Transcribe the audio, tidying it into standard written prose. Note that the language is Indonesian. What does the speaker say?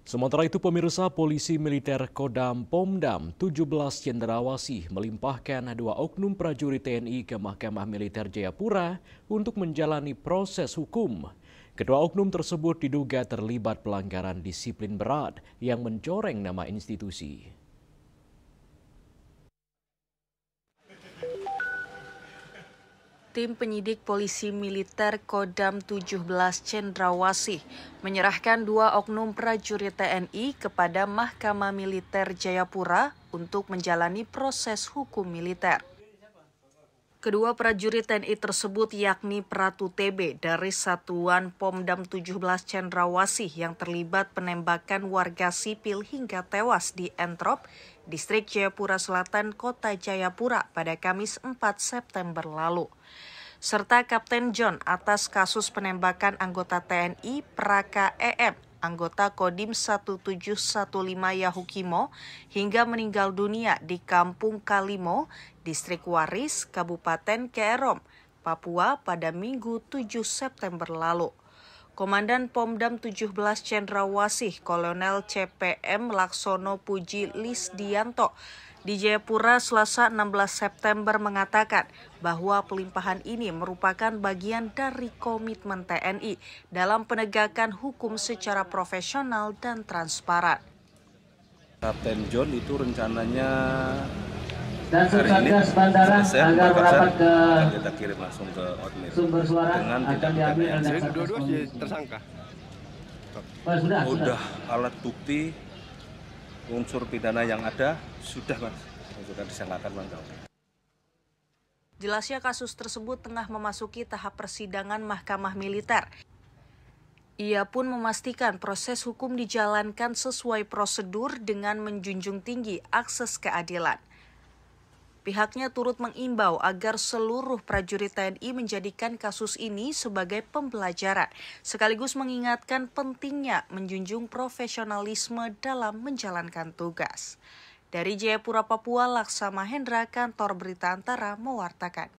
Sementara itu pemirsa, polisi militer Kodam Pomdam 17 Cendrawasih melimpahkan 2 oknum prajurit TNI ke Mahkamah Militer Jayapura untuk menjalani proses hukum. Kedua oknum tersebut diduga terlibat pelanggaran disiplin berat yang mencoreng nama institusi. Tim penyidik polisi militer Kodam 17 Cendrawasih menyerahkan 2 oknum prajurit TNI kepada Mahkamah Militer Jayapura untuk menjalani proses hukum militer. Kedua prajurit TNI tersebut yakni Pratu TB dari Satuan Pomdam 17 Cendrawasih yang terlibat penembakan warga sipil hingga tewas di Entrop, Distrik Jayapura Selatan, Kota Jayapura pada Kamis 4 September lalu. Serta Kapten John atas kasus penembakan anggota TNI Praka EM, anggota Kodim 1715 Yahukimo, hingga meninggal dunia di Kampung Kalimo, Distrik Waris, Kabupaten Kerom, Papua pada Minggu 7 September lalu. Komandan Pomdam 17 Cendrawasih Kolonel CPM Laksono Puji Lisdianto di Jayapura Selasa 16 September mengatakan bahwa pelimpahan ini merupakan bagian dari komitmen TNI dalam penegakan hukum secara profesional dan transparan. Kapten John itu rencananya dan Satgas Bandara agar merapat ke kita kirim langsung ke Otmir sumber suara dengan akan diambil oleh jadi dua-dua tersangka. Sudah alat bukti unsur pidana yang ada sudah mas, sudah disangkakan mas. Jelasnya kasus tersebut tengah memasuki tahap persidangan Mahkamah Militer. Ia pun memastikan proses hukum dijalankan sesuai prosedur dengan menjunjung tinggi akses keadilan. Pihaknya turut mengimbau agar seluruh prajurit TNI menjadikan kasus ini sebagai pembelajaran, sekaligus mengingatkan pentingnya menjunjung profesionalisme dalam menjalankan tugas. Dari Jayapura, Papua, Laksa Mahendra, Kantor Berita Antara mewartakan.